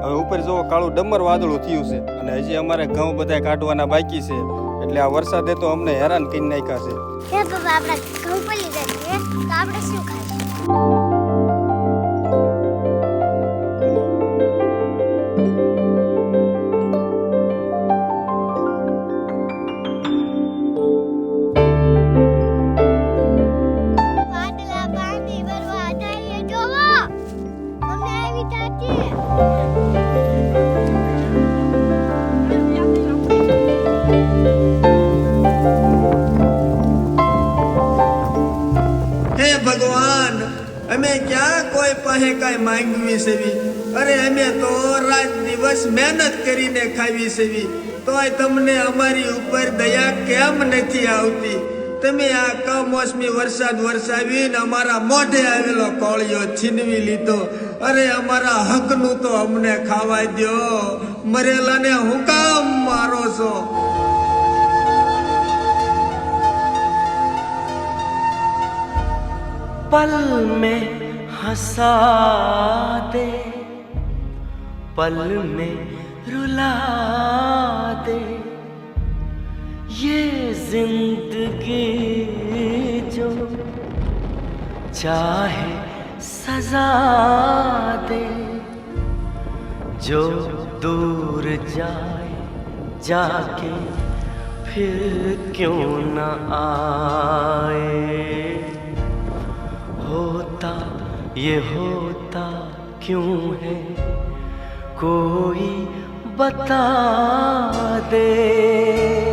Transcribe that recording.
હવે ઉપર જોવો કાળું ડમર વાદળું થયું છે અને હજી અમારે ઘઉં બધા કાઢવાના બાકી છે, એટલે આ વરસાદે તો અમને હેરાન કરી નાખ્યા છે. હે બાબા, આપણે ઘઉં પલી જઈએ તો આપણે શું ખાઈશું? વાદળા પાણી ભરવા જઈએ, જોવો અમને આવી તાતી. હે ભગવાન, અમે ક્યાં કોઈ પાસે કઈ માંગવી સેવી? અરે અમે તો રાત દિવસ મહેનત કરીને ખાવી સેવી, તોય તમને અમારી ઉપર દયા કેમ નથી આવતી? તમે આ કમોસમી વરસાદ વરસાવીને અમારા મોઢે આવેલો કોળિયો છીનવી લીધો. અરે અમારા હકનું તો અમને ખાવા દ્યો, મરેલાને હું કામ મારો છો? पल में हंसा दे, पल में रुला दे, ये जिंदगी जो चाहे सजा दे, जो दूर जाए जाके फिर क्यों न आए, होता ये होता क्यों है कोई बता दे.